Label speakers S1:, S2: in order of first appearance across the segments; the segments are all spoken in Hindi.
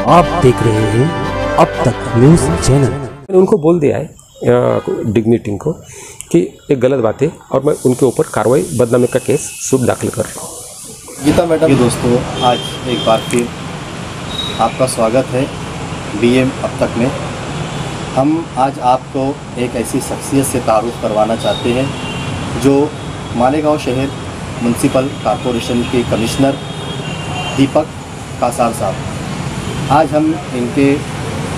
S1: आप देख रहे हैं अब तक न्यूज़ चैनल। मैंने उनको बोल दिया है डिग्निटी को कि एक गलत बात है और मैं उनके ऊपर कार्रवाई बदनामी का केस सूट दाखिल कर रहा हूँ।
S2: गीता मैडम, ये दोस्तों आज एक बार फिर आपका स्वागत है BM अब तक में। हम आज आपको एक ऐसी शख्सियत से तारुफ करवाना चाहते हैं जो मालेगांव शहर म्यूनसिपल कॉरपोरेशन के कमिश्नर दीपक कासार साहब। आज हम इनके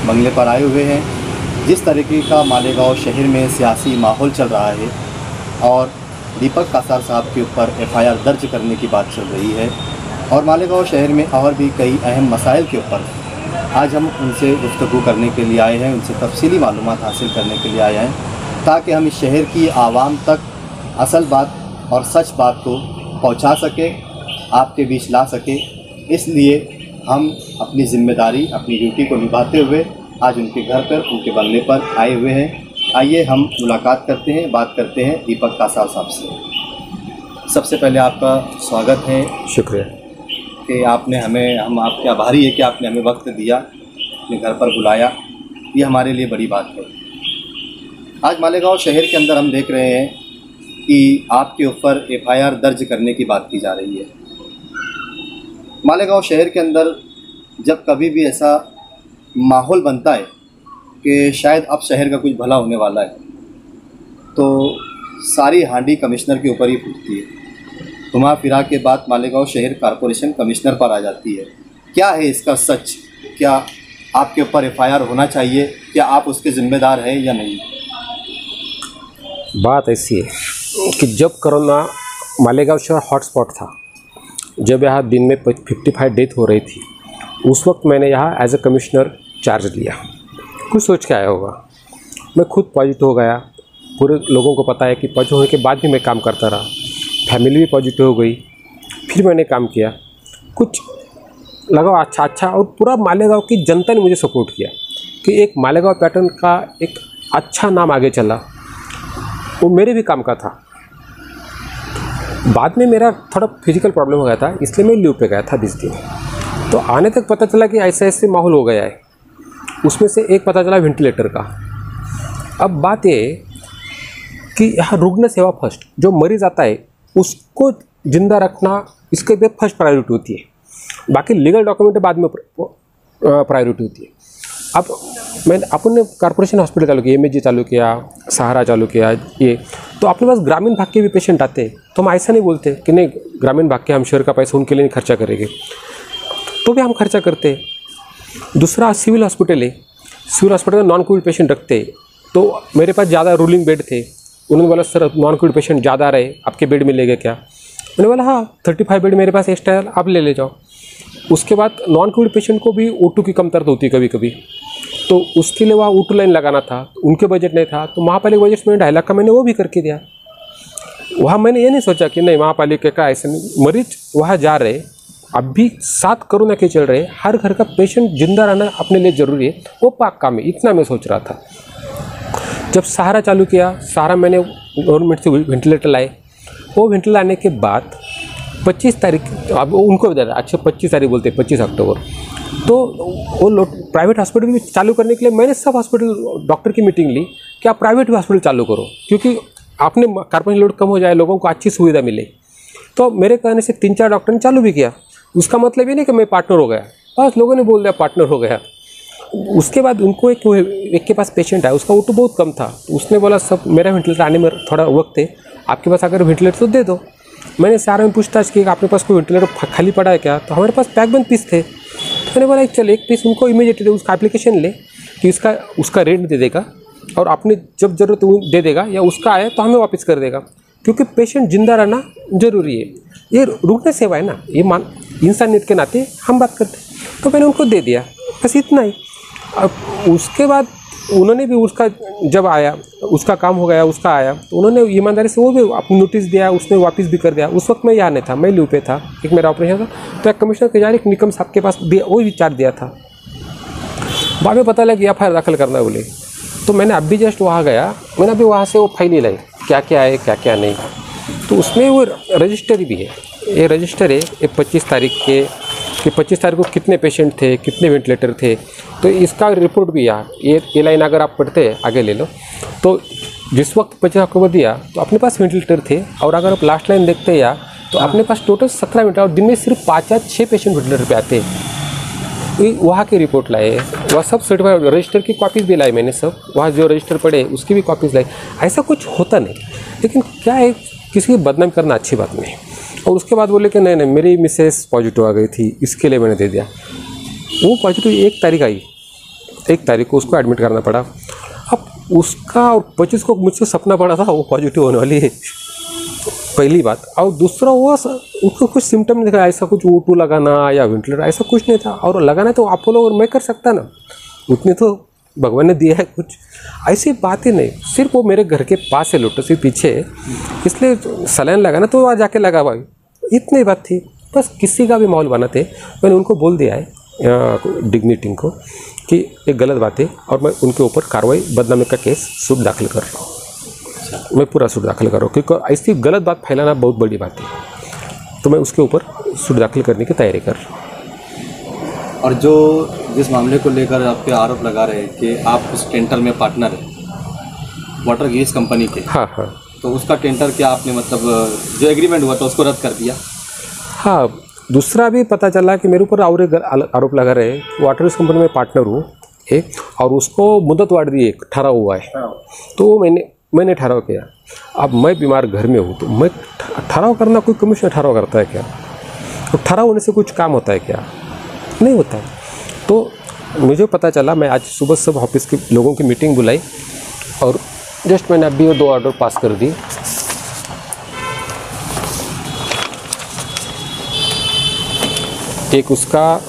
S2: बंगले पर आए हुए हैं। जिस तरीके का मालेगांव शहर में सियासी माहौल चल रहा है और दीपक कासार साहब के ऊपर FIR दर्ज करने की बात चल रही है और मालेगांव शहर में और भी कई अहम मसाइल के ऊपर आज हम उनसे गुफ्तगू करने के लिए आए हैं, उनसे तफसीली मालूमात हासिल करने के लिए आए हैं ताकि हम इस शहर की आवाम तक असल बात और सच बात को पहुंचा सके, आपके बीच ला सके। इसलिए हम अपनी ज़िम्मेदारी, अपनी ड्यूटी को निभाते हुए आज उनके घर पर, उनके बंगले पर आए हुए हैं। आइए हम मुलाकात करते हैं, बात करते हैं दीपक कासार साहब से। सबसे पहले आपका स्वागत है।
S1: शुक्रिया
S2: कि आपने हम आपके आभारी है कि आपने हमें वक्त दिया, अपने घर पर बुलाया। ये हमारे लिए बड़ी बात है। आज मालेगांव शहर के अंदर हम देख रहे हैं कि आपके ऊपर FIR दर्ज करने की बात की जा रही है। मालेगांव शहर के अंदर जब कभी भी ऐसा माहौल बनता है कि शायद अब शहर का कुछ भला होने वाला है तो सारी हांडी कमिश्नर के ऊपर ही फूटती है। घुमा फिरा के बात मालेगांव शहर कॉरपोरेशन कमिश्नर पर आ जाती है। क्या है इसका सच? क्या आपके ऊपर FIR होना चाहिए? क्या आप उसके ज़िम्मेदार हैं या नहीं?
S1: बात ऐसी है कि जब कोरोना मालेगांव शहर हॉटस्पॉट था, जब यहाँ दिन में 55 डेथ हो रही थी, उस वक्त मैंने यहाँ एज ए कमिश्नर चार्ज लिया। कुछ सोच के आया होगा। मैं खुद पॉजिटिव हो गया। पूरे लोगों को पता है कि पॉजिटिव होने के बाद भी मैं काम करता रहा। फैमिली भी पॉजिटिव हो गई। फिर मैंने काम किया, कुछ लगा अच्छा और पूरा मालेगांव की जनता ने मुझे सपोर्ट किया कि एक मालेगांव पैटर्न का एक अच्छा नाम आगे चला। वो मेरे भी काम का था। बाद में मेरा थोड़ा फिजिकल प्रॉब्लम हो गया था, इसलिए मैं लीव पे गया था 20 दिन। तो आने तक पता चला कि ऐसे माहौल हो गया है। उसमें से एक पता चला वेंटिलेटर का। अब बात ये कि यहाँ रुग्ण सेवा फर्स्ट, जो मरीज आता है उसको जिंदा रखना, इसके लिए फर्स्ट प्रायोरिटी होती है। बाकी लीगल डॉक्यूमेंट बाद में प्रायोरिटी होती है। अब अपन ने कॉरपोरेशन हॉस्पिटल चालू किया, MSG चालू किया, सहारा चालू किया, ये तो अपने पास ग्रामीण भाग के भी पेशेंट आते हैं। तो हम ऐसा नहीं बोलते कि नहीं ग्रामीण भाग के हम शहर का पैसा उनके लिए नहीं खर्चा करेंगे, तो भी हम खर्चा करते हैं। दूसरा सिविल हॉस्पिटल है, सिविल हॉस्पिटल में नॉन कोविड पेशेंट रखते हैं। तो मेरे पास ज़्यादा रूलिंग बेड थे। उन्होंने बोला सर नॉन कोविड पेशेंट ज़्यादा रहे, आपके बेड मिलेगा क्या? मैंने बोला हाँ 35 बेड मेरे पास एक्स्ट्रा है, आप ले जाओ। उसके बाद नॉन कोविड पेशेंट को भी O2 की कमतरता होती है कभी कभी, तो उसके लिए वहाँ O2 लाइन लगाना था, उनके बजट नहीं था। तो महापालिका बजट में 2.5 लाख का मैंने वो भी करके दिया। वहाँ मैंने ये नहीं सोचा कि नहीं महापालिका का ऐसा नहीं, मरीज वहाँ जा रहे, अब भी 7 कोरोना के चल रहे, हर घर का पेशेंट जिंदा रहना अपने लिए ज़रूरी है, वो पाक काम है, इतना मैं सोच रहा था। जब सहारा चालू किया, सहारा मैंने गवर्नमेंट से वेंटिलेटर लाए। वो वेंटिलेटर लाने के बाद 25 तारीख, अब उनको भी अच्छा 25 तारीख बोलते हैं, 25 अक्टूबर, तो वो लोग प्राइवेट हॉस्पिटल भी चालू करने के लिए मैंने सब हॉस्पिटल डॉक्टर की मीटिंग ली कि आप प्राइवेट भी हॉस्पिटल चालू करो, क्योंकि आपने कॉर्पोरेशन लोड कम हो जाए, लोगों को अच्छी सुविधा मिले। तो मेरे कहने से 3-4 डॉक्टर ने चालू भी किया। उसका मतलब ये नहीं कि मैं पार्टनर हो गया, बस लोगों ने बोल दिया पार्टनर हो गया। उसके बाद उनको एक के पास पेशेंट आया, उसका O2 बहुत कम था। उसने बोला सब मेरा वेंटिलेटर आने में थोड़ा वक्त है, आपके पास अगर वेंटिलेटर तो दे दो। मैंने सारे में पूछताछ की आपके पास कोई वेंटिलेटर खाली पड़ा है क्या? तो हमारे पास पैकबंद पीस थे। मैंने बोला चल एक पीस उनको इमीडिएटली उसका एप्लीकेशन ले कि उसका रेट दे देगा और आपने जब ज़रूरत दे देगा, या उसका आया तो हमें वापस कर देगा, क्योंकि पेशेंट जिंदा रहना ज़रूरी है। ये रुग्ण सेवा है ना, ये इंसानियत के नाते हम बात करते हैं। तो मैंने उनको दे दिया, बस इतना ही। अब उसके बाद उन्होंने भी उसका जब आया, उसका काम हो गया, उसका आया तो उन्होंने ईमानदारी से वो भी अपनी नोटिस दिया, उसने वापस भी कर दिया। उस वक्त मैं यहाँ नहीं था, मैं लीव पे था, एक मेरा ऑपरेशन था। तो एक कमिश्नर के जारी निकम साहब के पास दिया, वो भी चार्ज दिया था। बाद में पता लगा FIR दाखिल करना बोले, तो मैंने अभी जस्ट वहाँ गया, मैंने अभी वहाँ से वो फाइल ही लाई, क्या क्या है क्या क्या नहीं। तो उसमें वो रजिस्टर भी है, ये रजिस्टर है, ये 25 तारीख के कि 25 तारीख को कितने पेशेंट थे, कितने वेंटिलेटर थे। तो इसका रिपोर्ट भी यहाँ ये लाइन अगर आप पढ़ते हैं आगे ले लो, तो जिस वक्त 25 अक्टूबर दिया तो अपने पास वेंटिलेटर थे, और अगर आप लास्ट लाइन देखते हैं यहाँ तो अपने पास टोटल 17 वेंटिलेटर, और दिन में सिर्फ 5 या 6 पेशेंट वेंटिलेटर पे आते हैं। वहाँ की रिपोर्ट लाए, वह सब सर्टिफाइड रजिस्टर की कॉपीज़ भी लाई मैंने, सब वहाँ जो रजिस्टर पड़े उसकी भी कॉपीज़ लाई। ऐसा कुछ होता नहीं, लेकिन क्या है, किसी की बदनाम करना अच्छी बात नहीं। और उसके बाद बोले कि नहीं नहीं मेरी मिसेस पॉजिटिव आ गई थी, इसके लिए मैंने दे दिया। वो पॉजिटिव 1 तारीख आई, 1 तारीख को उसको एडमिट करना पड़ा। अब उसका और 25 को मुझसे सपना पड़ा था वो पॉजिटिव होने वाली है, पहली बात। और दूसरा वो उसको कुछ सिम्टम नहीं दिखा, ऐसा कुछ O2 लगाना या वेंटिलेटर ऐसा कुछ नहीं था। और लगाना तो अपोलो और मैं कर सकता ना, उतने तो भगवान ने दिया है कुछ, ऐसी बात ही नहीं। सिर्फ वो मेरे घर के पास है, लोटस के पीछे, इसलिए सलाइन लगाना तो वहाँ जाके लगा भाई, इतनी बात थी। बस किसी का भी माहौल बनाते, मैंने उनको बोल दिया है डिग्निटी को कि ये गलत बात है, और मैं उनके ऊपर कार्रवाई बदनामी का केस सूट दाखिल कर रहा हूँ। मैं पूरा सूट दाखिल कर रहा हूँ, क्योंकि ऐसी गलत बात फैलाना बहुत बड़ी बात है, तो मैं उसके ऊपर सूट दाखिल करने की तैयारी कर रहा हूँ।
S2: और जो जिस मामले को लेकर आप पे आरोप लगा रहे हैं कि आप उस टेंडर में पार्टनर हैं वाटर गैस कंपनी के,
S1: हाँ हाँ,
S2: तो उसका टेंडर क्या आपने मतलब जो एग्रीमेंट हुआ था उसको रद्द कर दिया?
S1: हाँ, दूसरा भी पता चला कि मेरे ऊपर और एक आरोप लगा रहे, वाटर गैस कंपनी में पार्टनर हूँ एक, और उसको मुद्दत वाट दी, एक ठहराव हुआ है, तो मैंने ठहराव किया। अब मैं बीमार घर में हूँ, तो मैं ठहराव करना, कोई कमिश्नर ठहराव करता है क्या? तो ठहराव होने से कुछ काम होता है क्या? नहीं होता है। तो मुझे पता चला, मैं आज सुबह सब ऑफिस के लोगों की मीटिंग बुलाई, और जस्ट मैंने अभी वो 2 ऑर्डर पास कर दी। एक उसका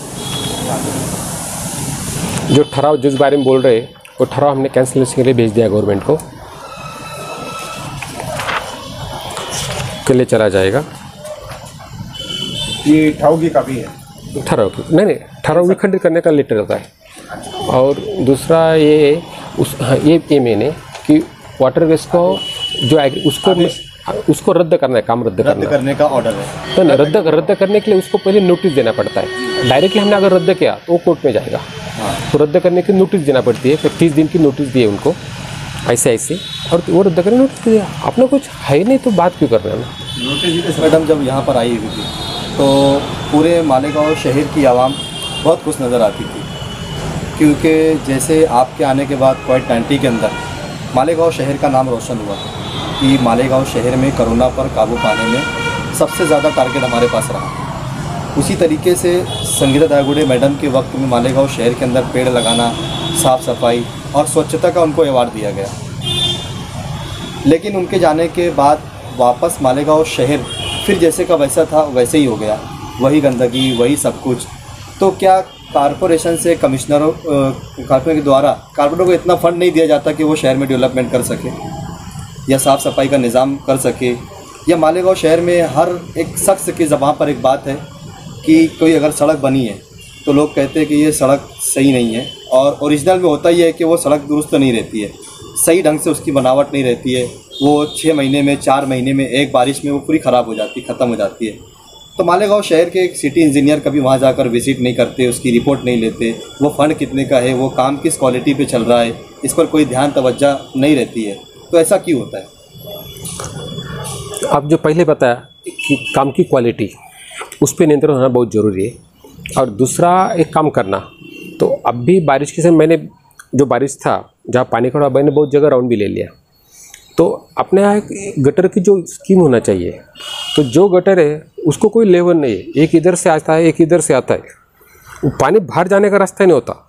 S1: जो ठहराव जिस बारे में बोल रहे, वो ठहराव हमने कैंसिलेशन के लिए भेज दिया गवर्नमेंट को, के लिए चला जाएगा।
S3: ये ठहराव की काफ़ी है,
S1: ठहराव की नहीं, ठहराव विखंडित करने का लेटर होता है। और दूसरा ये ये मैंने कि वाटर गैस को जो उसको रद्द करना है, काम रद्द
S2: करने का ऑर्डर है,
S1: तो रद्द करने के लिए उसको पहले नोटिस देना पड़ता है। डायरेक्टली हमने अगर रद्द किया तो वो कोर्ट में जाएगा, तो रद्द करने की नोटिस देना पड़ती है। फिर 30 दिन की नोटिस दिए उनको, ऐसे, और वो रद्द करने नोटिस दिया। अपना कुछ है नहीं तो बात क्यों कर रहे हैं ना?
S2: नोटिस मैडम जब यहाँ पर आई हुई थी तो पूरे मालेगांव शहर की आवाम बहुत खुश नज़र आती थी, क्योंकि जैसे आपके आने के बाद कोविड-19 के अंदर मालेगांव शहर का नाम रोशन हुआ कि मालेगांव शहर में कोरोना पर काबू पाने में सबसे ज़्यादा टारगेट हमारे पास रहा। उसी तरीके से संगीता दागुड़े मैडम के वक्त में मालेगांव शहर के अंदर पेड़ लगाना, साफ़ सफाई और स्वच्छता का उनको अवार्ड दिया गया। लेकिन उनके जाने के बाद वापस मालेगांव शहर फिर जैसे का वैसा था वैसे ही हो गया, वही गंदगी, वही सब कुछ। तो क्या कारपोरेशन से कमिश्नरों कारपोरेशन के द्वारा कारपोरेटरों को इतना फंड नहीं दिया जाता कि वो शहर में डेवलपमेंट कर सके या साफ़ सफाई का निज़ाम कर सके? या मालेगांव शहर में हर एक शख्स की ज़बान पर एक बात है कि कोई अगर सड़क बनी है तो लोग कहते हैं कि ये सड़क सही नहीं है, और ओरिजिनल में होता ही है कि वो सड़क दुरुस्त नहीं रहती है, सही ढंग से उसकी बनावट नहीं रहती है, वो 6 महीने में, 4 महीने में, एक बारिश में वो पूरी ख़राब हो जाती है, ख़त्म हो जाती है। तो मालेगांव शहर के एक सिटी इंजीनियर कभी वहाँ जाकर विजिट नहीं करते, उसकी रिपोर्ट नहीं लेते, वो फ़ंड कितने का है, वो काम किस क्वालिटी पे चल रहा है, इस पर कोई ध्यान तवज्जो नहीं रहती है। तो ऐसा क्यों होता है?
S1: आप जो पहले बताया कि काम की क्वालिटी, उस पर नियंत्रण होना बहुत ज़रूरी है। और दूसरा एक काम करना, तो अब भी बारिश के समय मैंने जो बारिश था जहाँ पानी खड़ा, मैंने बहुत जगह राउंड भी ले लिया। तो अपने यहाँ एक गटर की जो स्कीम होना चाहिए, तो जो गटर है उसको कोई लेवल नहीं है, एक इधर से आता है एक इधर से आता है, वो पानी बाहर जाने का रास्ता नहीं होता,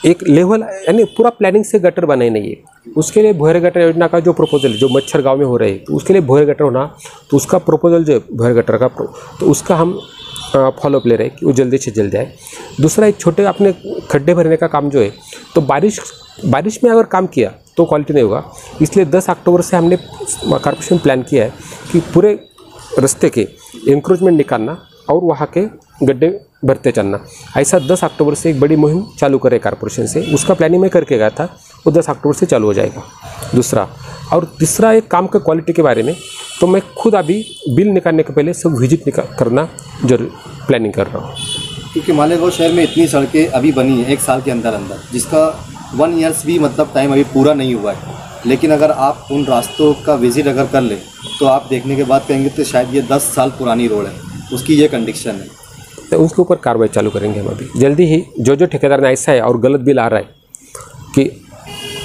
S1: एक लेवल यानी पूरा प्लानिंग से गटर बनाई नहीं है। उसके लिए भोयर गटर योजना का जो प्रपोजल जो मच्छर गांव में हो रही है, तो उसके लिए भोयर गटर होना, तो उसका प्रपोजल जो भोयर गटर का तो उसका हम फॉलोअप ले रहे हैं कि वो जल्दी से जल्दी आए। दूसरा एक छोटे अपने खड्डे भरने का काम जो है, तो बारिश में अगर काम किया तो क्वालिटी नहीं होगा, इसलिए 10 अक्टूबर से हमने कॉर्पोरेशन प्लान किया है कि पूरे रास्ते के इंक्रोचमेंट निकालना और वहाँ के गड्ढे भरते चलना। ऐसा 10 अक्टूबर से एक बड़ी मुहिम चालू करे कॉर्पोरेशन से, उसका प्लानिंग मैं करके गया था, वो 10 अक्टूबर से चालू हो जाएगा। दूसरा और तीसरा एक काम के क्वालिटी के बारे में, तो मैं खुद अभी बिल निकालने के पहले सब विजिट करना जरूर प्लानिंग कर रहा हूँ।
S2: क्योंकि मालेगांव शहर में इतनी सड़कें अभी बनी हैं 1 साल के अंदर अंदर, जिसका 1 ईयर्स भी मतलब टाइम अभी पूरा नहीं हुआ है। लेकिन अगर आप उन रास्तों का विज़िट अगर कर लें तो आप देखने के बाद कहेंगे तो शायद ये 10 साल पुरानी रोड है, उसकी ये कंडीशन है।
S1: तो उसके ऊपर कार्रवाई चालू करेंगे हम अभी जल्दी ही। जो ठेकेदार ने ऐसा है और गलत बिल आ रहा है कि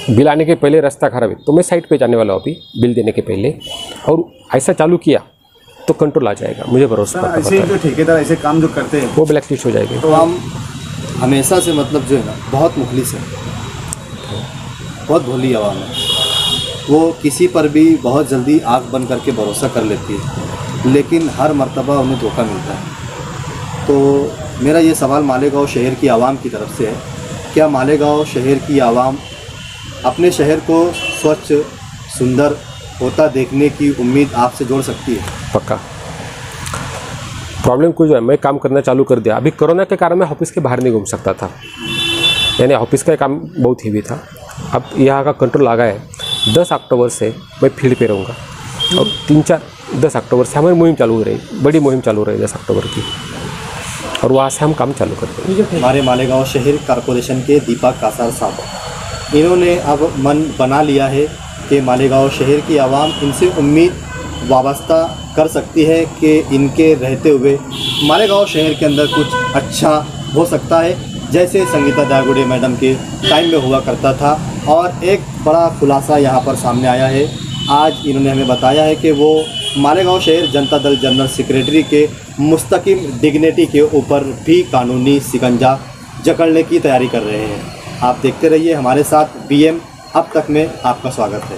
S1: बिल आने के पहले रास्ता खराब है, तो मैं साइट पे जाने वाला हूँ अभी बिल देने के पहले, और ऐसा चालू किया तो कंट्रोल आ जाएगा, मुझे भरोसा
S3: सर ऐसे जो ठेकेदार ऐसे काम जो करते हैं
S1: वो ब्लैक लिस्ट हो जाएगी।
S2: तो हम हमेशा से मतलब जो है ना बहुत मुखलिस है, बहुत भोली आवाम है। वो किसी पर भी बहुत जल्दी आँख बंद करके भरोसा कर लेती है, लेकिन हर मर्तबा उन्हें धोखा मिलता है। तो मेरा ये सवाल मालेगांव शहर की आवाम की तरफ से है, क्या मालेगांव शहर की आवाम अपने शहर को स्वच्छ सुंदर होता देखने की उम्मीद आपसे जोड़ सकती है?
S1: पक्का। प्रॉब्लम कुछ है, मैं काम करना चालू कर दिया। अभी कोरोना के कारण मैं ऑफिस के बाहर नहीं घूम सकता था, यानी ऑफिस का काम बहुत हेवी था। अब यहाँ का कंट्रोल आ गया है। 10 अक्टूबर से मैं फील्ड पे रहूँगा और 10 अक्टूबर से हमारी मुहिम चालू हो रही, बड़ी मुहिम चालू हो रही है 10 अक्टूबर की, और वहाँ से हम काम चालू करते हैं।
S2: हमारे मालेगांव शहर कॉरपोरेशन के दीपक कासार साहब, इन्होंने अब मन बना लिया है कि मालेगांव शहर की आवाम इनसे उम्मीद वाबस्ता कर सकती है कि इनके रहते हुए मालेगांव शहर के अंदर कुछ अच्छा हो सकता है, जैसे संगीता दागुड़े मैडम के टाइम में हुआ करता था। और एक बड़ा खुलासा यहाँ पर सामने आया है, आज इन्होंने हमें बताया है कि वो मालेगांव शहर जनता दल जनरल सेक्रेटरी के मुस्तकिम डिग्निटी के ऊपर भी कानूनी शिकंजा जकड़ने की तैयारी कर रहे हैं। आप देखते रहिए हमारे साथ। BM अब तक में आपका स्वागत है।